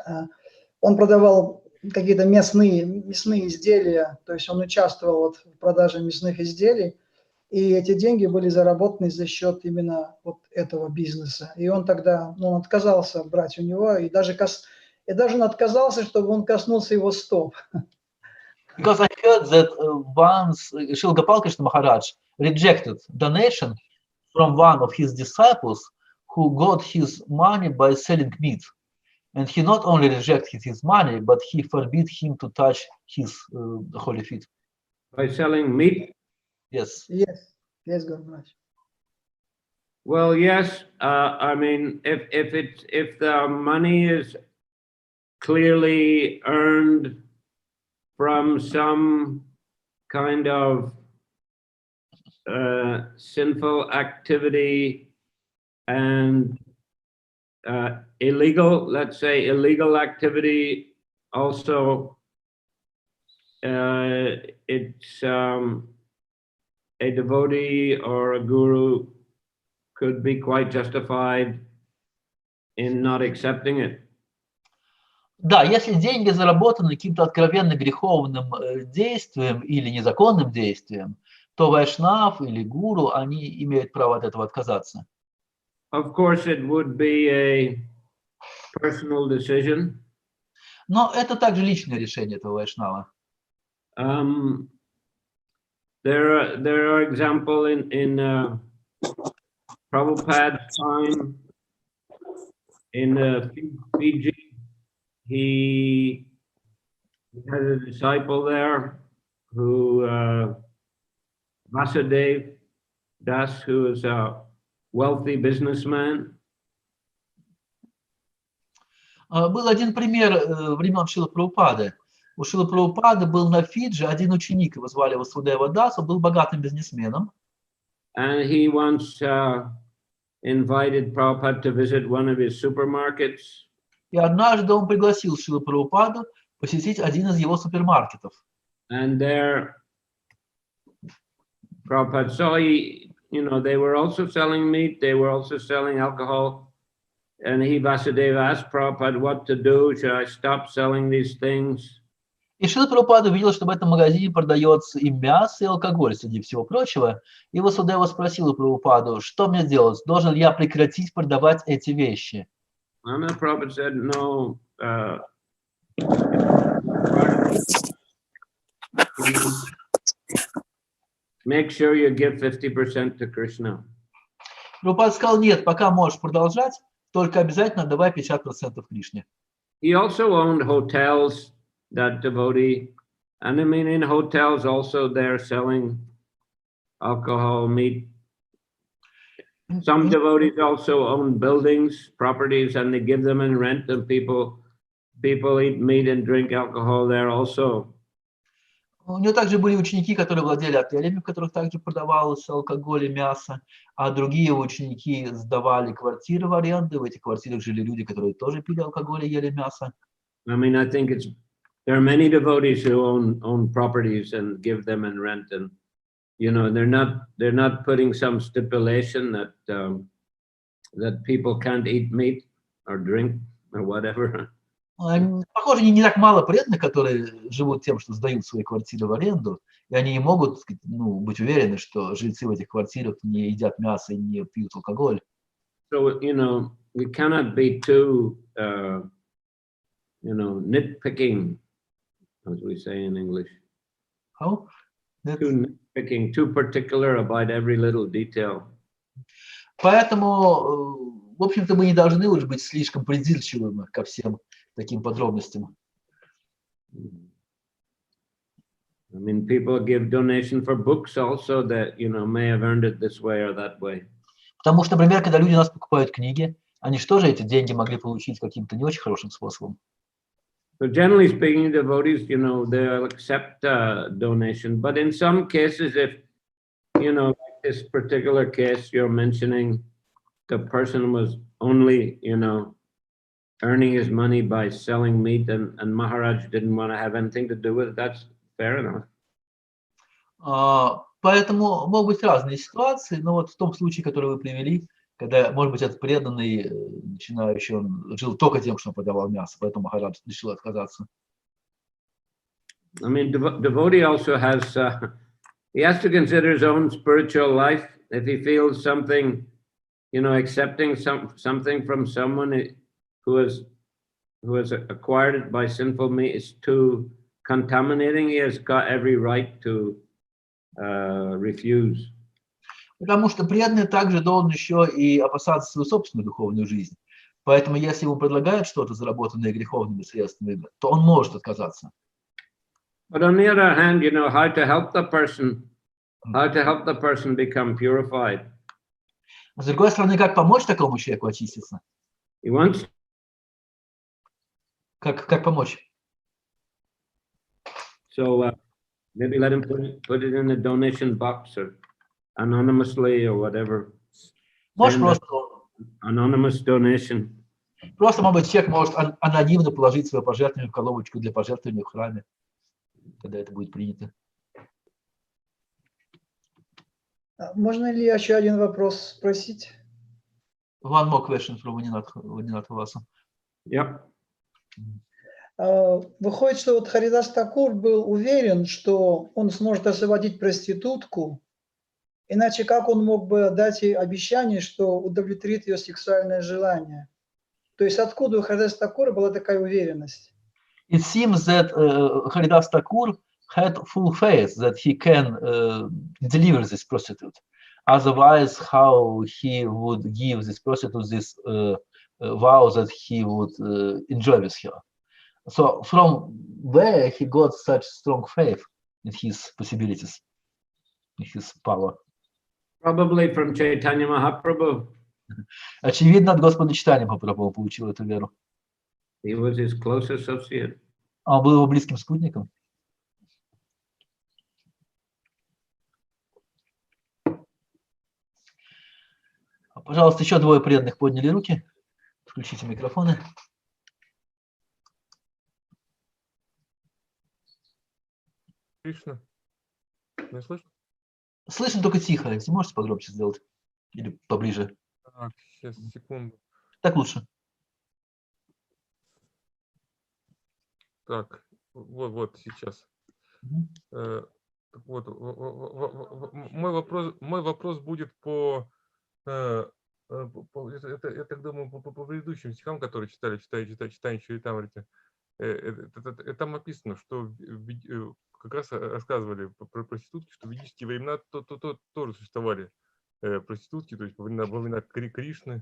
он продавал какие-то мясные изделия, то есть он участвовал вот в продаже мясных изделий, и эти деньги были заработаны за счет именно вот этого бизнеса. И он тогда, он отказался брать у него, и даже он отказался, чтобы он коснулся его стоп. Because I heard that once Srila Gopal Krishna Maharaj rejected donation from one of his disciples who got his money by selling meat. And he not only rejected his money, but he forbid him to touch his holy feet. By selling meat? Yes. Yes, Guru Maharaj. Well, yes. I mean, if the money is clearly earned from some kind of sinful activity and illegal, let's say illegal activity also, it's a devotee or a guru could be quite justified in not accepting it. Да, если деньги заработаны каким-то откровенно греховным действием или незаконным действием, то вайшнав или гуру, они имеют право от этого отказаться. Of course, it would be a personal decision. Но это также личное решение этого вайшнава. There are examples in Prabhupada's time in Fiji. He had a disciple there who Vasudev Das, who is a wealthy businessman. Был один пример времен Шрилы Прабхупады. У Шрилы Прабхупады был на Фиджи один ученик, его звали Васудева Дас, он был богатым бизнесменом. And he once invited Prabhupada to visit one of his supermarkets. И однажды он пригласил Шрилу Прабхупаду посетить один из его супермаркетов. And there, Prabhupada saw, they were also selling meat, they were also selling alcohol. And Vasudeva asked Prabhupada what to do. Should I stop selling these things? И Шрила Прабхупада увидел, что в этом магазине продается и мясо, и алкоголь, среди всего прочего. И Васудева спросил у Прабхупаду, что мне делать? Должен ли я прекратить продавать эти вещи? And the Prabhupada said, no. Make sure you give 50% to Krishna. Прабхупада сказал, нет, пока можешь продолжать, только обязательно давай 50% Кришне. He also owned hotels, that devotee. And I mean, in hotels also they're selling alcohol, meat. Some devotees also own buildings, properties, and they give them in rent, and people eat meat and drink alcohol there also. У него также были ученики, которые владели отелями, в которых также продавалось алкоголь и мясо, а другие ученики сдавали квартиры в аренду. В этих квартирах жили люди, которые тоже пили алкоголь и ели мясо. I mean, I think there are many devotees who own properties and give them in rent, and you know, they're not putting some stipulation that that people can't eat meat or drink or whatever. Похоже, не так мало преданных, которые живут тем, что сдают свои квартиры в аренду, и они не могут, ну, быть уверены, что жильцы в этих квартирах не едят мясо и не пьют алкоголь. So, you know, we cannot be too, you know, nitpicking, as we say in English. How? Too nitpicking, too particular about every little detail. Поэтому, в общем-то, мы не должны уж быть слишком придирчивыми ко всем таким подробностям. I mean, people give donation for books also that, you know, may have earned it this way or that way. Потому что, например, когда люди у нас покупают книги, они что же эти деньги могли получить каким-то не очень хорошим способом? So generally speaking, devotees, you know, they'll accept donation, but in some cases, if, you know, like this particular case you're mentioning, the person was only, you know, earning his money by selling meat, and Maharaj didn't want to have anything to do with it, that's fair enough. Поэтому могут быть разные ситуации, но вот в том случае, который вы привели, когда, может быть, этот преданный начинающий, он жил только тем, что он продавал мясо, поэтому Махарадж решил отказаться. I mean, devotee also has, he has to consider his own spiritual life. If he feels something, you know, accepting something from someone who has acquired it by sinful means is too contaminating, he has got every right to refuse. Потому что преданный также должен еще и опасаться свою собственную духовную жизнь. Поэтому если ему предлагают что-то, заработанное греховными средствами, то он может отказаться. But on the other hand, you know, how to help the person become purified. С другой стороны, как помочь такому человеку очиститься? He wants. Как помочь? So maybe let him put it in a donation box or anonymously or whatever. Может просто Anonymous donation. Просто, может быть, человек может анонимно положить свое пожертвование в коробочку для пожертвования в храме, когда это будет принято. Можно ли еще один вопрос спросить? One more question from Ванинат Васу. Yep. Выходит, что вот Харидас Такур был уверен, что он сможет освободить проститутку, иначе как он мог бы дать ей обещание, что удовлетворит ее сексуальное желание? То есть откуда у Харидаса Такура была такая уверенность? It seems that Haridas Thakur had full faith that he can deliver this prostitute. Otherwise, how he would give this prostitute this vow that he would enjoy with her? So from where he got such strong faith in his possibilities, in his power? Probably from Chaitanya Mahaprabhu. Очевидно, от Господа Чайтаньи Махапрабху получил эту веру. He was his close associate. Он был его близким спутником. Пожалуйста, еще двое преданных подняли руки. Включите микрофоны. Кришна. Не слышно? Слышно только тихо. Если можете погромче сделать. Или поближе. Так, сейчас, секунду. Так лучше. Так, вот сейчас. Вот, мой вопрос будет по я так думаю, по предыдущим стихам, которые читали Чайтамрите. Там написано, что как раз рассказывали про проститутки, что в ведические времена тоже существовали проститутки, то есть во времена Кришны,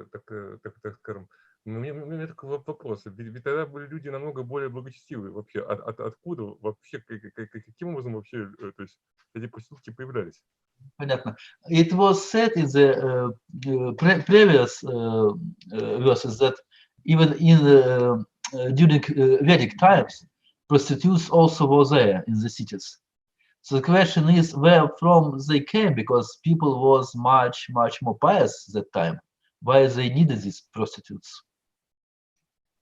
так скажем. У меня такой вопрос. Ведь тогда были люди намного более благочестивые вообще. Откуда вообще, каким образом вообще, то есть эти проститутки появлялись? Понятно. It was said in the previous verses that even in during Vedic times, prostitutes also were there in the cities. So the question is where from they came, because people was much more pious that time. Why they needed these prostitutes?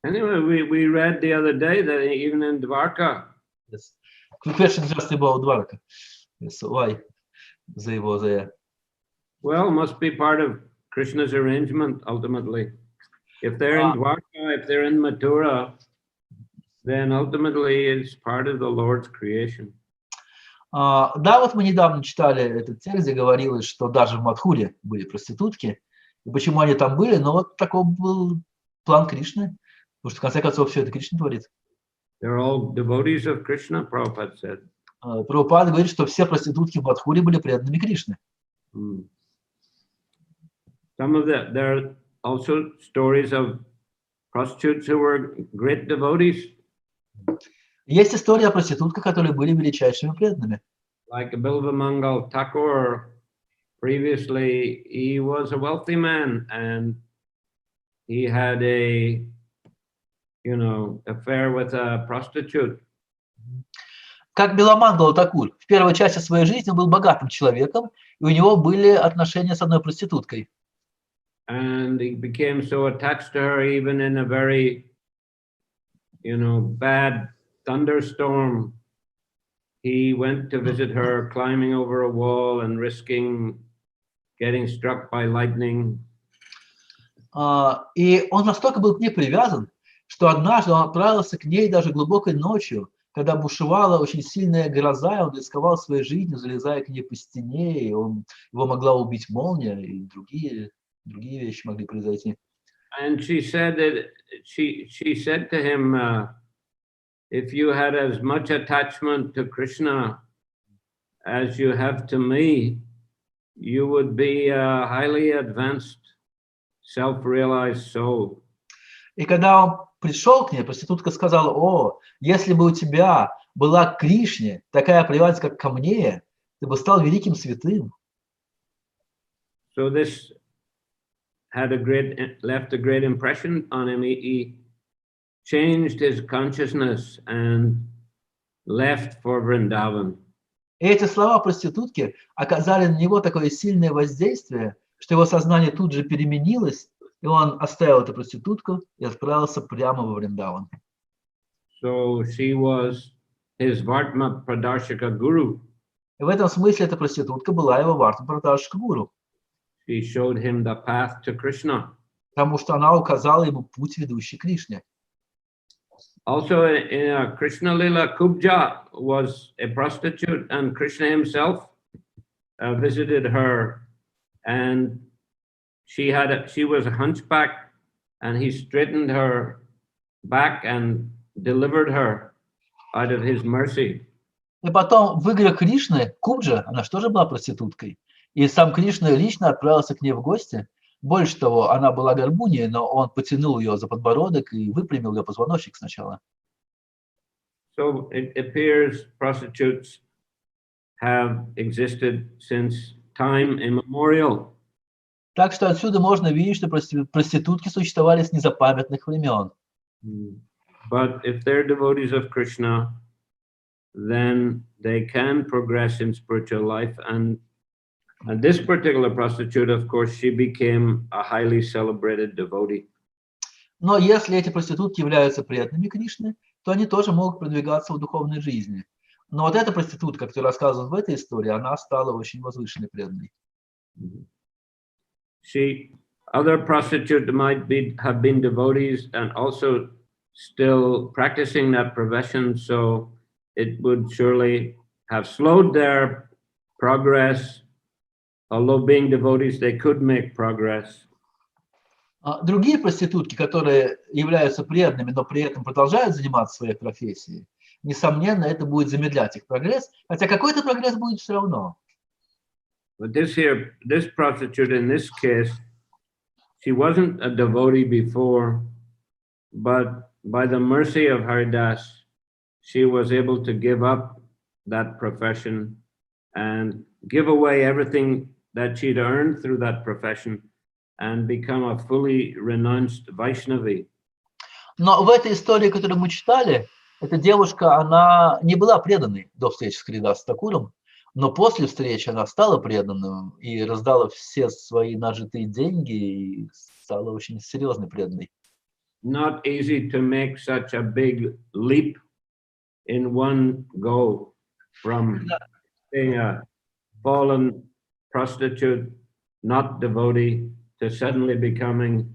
Anyway, we read the other day that even in Dwarka. Yes. Quick question just about Dwarka. Yes, so why they were there? Well, must be part of Krishna's arrangement ultimately. If they're in Dwarka, if they're in Mathura, then ultimately it's part of the Lord's creation. Да, вот мы недавно читали этот текст, где говорилось, что даже в Мадхуре были проститутки. И почему они там были? Но вот такой был план Кришны. Потому что в конце концов все это Кришна творит. They're all devotees of Krishna, Prabhupada said. Прабхупада говорит, что все проститутки в Мадхуре были преданными Кришны. Some of there are also stories of prostitutes who were great devotees. Есть история о проститутках, которые были величайшими преданными. Like Bilvamangal Thakur, previously he was a wealthy man and he had a, affair with a prostitute. Как Биламангала Такур. В первой части своей жизни он был богатым человеком, и у него были отношения с одной проституткой. And he became so attached to her, even in a very, bad thunderstorm. He went to visit her, climbing over a wall and risking getting struck by lightning. И он настолько был к ней привязан, что однажды он отправился к ней даже глубокой ночью, когда бушевала очень сильная гроза, и он рисковал своей жизнью, залезая к ней по стене, и его могла убить молния, и другие вещи могли произойти. And she said that she said to him, if you had as much attachment to Krishna as you have to me, you would be a highly advanced, self-realized soul. И когда он пришел к ней, проститутка сказала: «О, если бы у тебя была к Кришне такая привязанность, как ко мне, ты бы стал великим святым». So this had left a great impression on him. He changed his consciousness and left for Vrindavan. И эти слова проститутки оказали на него такое сильное воздействие, что его сознание тут же переменилось, и он оставил эту проститутку и отправился прямо во Вриндаван. So she was his Vartma Pradarshaka Guru. И в этом смысле эта проститутка была его Вартма Прадаршика Гуру. She showed him the path to Krishna. Потому что она указала ему путь, ведущий к Кришне. Also, Krishna-lila Kubja was a prostitute, and Krishna himself visited her, and she was a hunchback, and he straightened her back and delivered her out of his mercy. И потом в игре Кришны Кубджа, она же тоже была проституткой, и сам Кришна лично отправился к ней в гости. Больше того, она была горбуньей, но он потянул ее за подбородок и выпрямил ее позвоночник сначала. So it appears prostitutes have existed since time immemorial. Так что отсюда можно видеть, что проститутки существовали с незапамятных времен. But if they're devotees of Krishna, then they can progress in spiritual life. And this particular prostitute, of course, she became a highly celebrated devotee. Но если эти проститутки являются преданными Кришны, то они тоже могут продвигаться в духовной жизни. Но вот эта проститутка, которая рассказывает в этой истории, она стала очень возвышенной преданной. Other prostitutes might have been devotees and also still practicing that profession, so it would surely have slowed their progress. Although being devotees, they could make progress. Другие проститутки, которые являются преданными, но при этом продолжают заниматься своей профессией, несомненно, это будет замедлять их прогресс, хотя какой-то прогресс будет все равно. But this prostitute in this case, she wasn't a devotee before, but by the mercy of Haridas, she was able to give up that profession and give away everything that she'd earned through that profession and become a fully renounced Vaishnavi. Но в этой истории, которую мы читали, Эта девушка, она не была преданной до встречи с Харидас Такуром, но после встречи она стала преданной и раздала все свои нажитые деньги и стала очень серьезной преданной. Not easy to make such a big leap in one go from being a fallen prostitute, not devotee, to suddenly becoming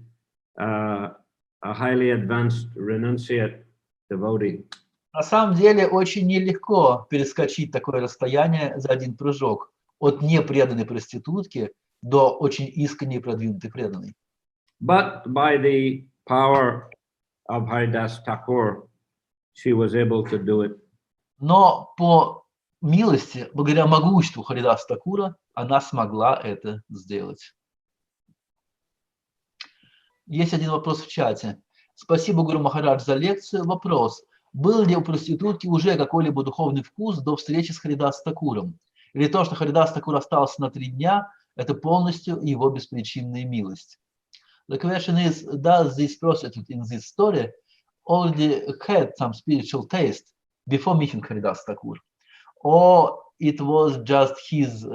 a highly advanced renunciate devotee. На самом деле очень нелегко перескочить такое расстояние за один прыжок от непреданной проститутки до очень искренней и продвинутой преданной. But by the power of Haridas Thakur, she was able to do it. Но по милости, благодаря могуществу Харидас Такура, она смогла это сделать. Есть один вопрос в чате. Спасибо, Гуру Махарадж, за лекцию. Вопрос. Был ли у проститутки уже какой-либо духовный вкус до встречи с Харидас Такуром? Или то, что Харидас Такур остался на 3 дня, это полностью его беспричинная милость? The question is, does this prostitute in this story already had some spiritual taste before meeting Haridas Thakur? Or it was just his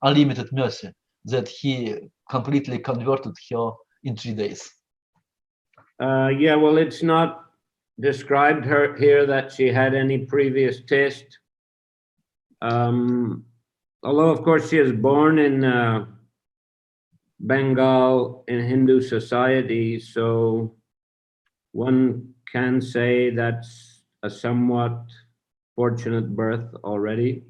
unlimited mercy that he completely converted her in 3 days? Yeah, well, it's not described here that she had any previous taste. Although, of course, she is born in Bengal in Hindu society, so one can say that's a somewhat fortunate birth already.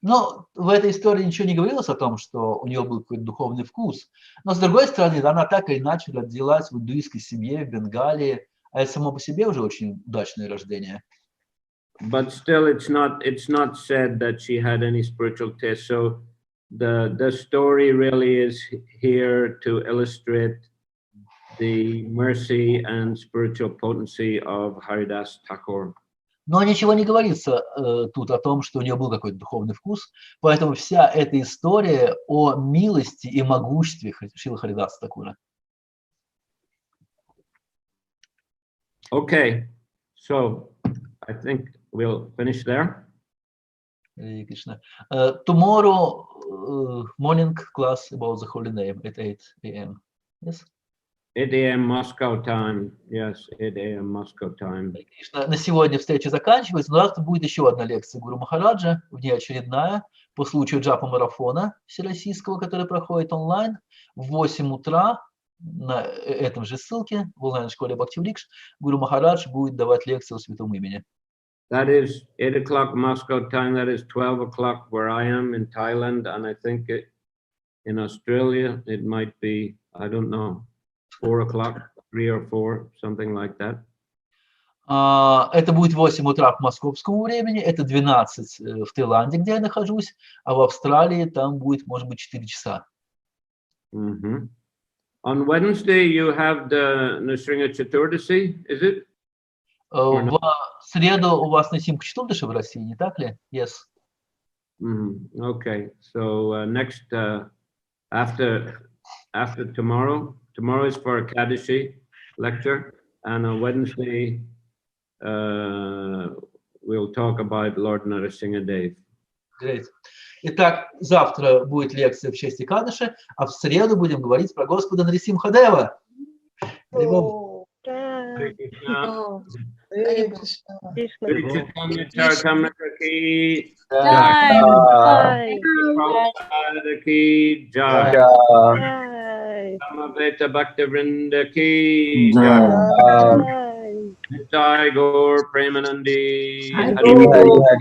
Но в этой истории ничего не говорилось о том, что у нее был какой-то духовный вкус. Но, с другой стороны, она так или иначе родилась в индуистской семье в Бенгалии, а это само по себе уже очень удачное рождение. But still, it's not said that she had any spiritual taste. So the story really is here to illustrate the mercy and spiritual potency of Haridas Thakur. Но ничего не говорится тут о том, что у нее был какой-то духовный вкус, поэтому вся эта история о милости и могуществе Шрилы Харидаса Такура. Okay, so I think we'll finish there. Харе Кришна. Tomorrow morning class about the holy name at 8 a.m. Yes? 8 a.m. Moscow time. Yes, 8 a.m. Moscow time. На сегодня встреча заканчивается, но завтра будет еще одна лекция Гуру Махараджа, внеочередная, по случаю джапа-марафона всероссийского, который проходит онлайн в 8 утра на этом же ссылке в онлайн-школе Бхактивиданта Гуру Махарадж будет давать лекцию о святом имени. That is 8 o'clock Moscow time. That is 12 o'clock where I am in Thailand, and I think in Australia it might be, I don't know, 4 o'clock, 3 or 4, something like that. Это будет 8 утра по московскому времени, это 12 в Таиланде, где я нахожусь, а в Австралии там будет, может быть, 4 часа. Mm-hmm. On Wednesday you have the Nrsimha Chaturdasi, is it? В среду у вас Нрисимха Четурдаши в России, не так ли? Yes. Mm-hmm. Okay, so next after tomorrow is for a Kadashi lecture, and on Wednesday we'll talk about Lord Narasimha Dev. Great. Итак, завтра будет лекция в честь Экадаши, а в среду будем говорить про Господа Нарисимха-дева. Hare Krishna. Харе Кришна. Shri Chaitanya Charitamrita ki Jai. Prabhupada ki jai. Jai. Samaveta Bhaktivinoda ki jai. Jai. Jai Gaur Premanandi. Jai Hari Gaur.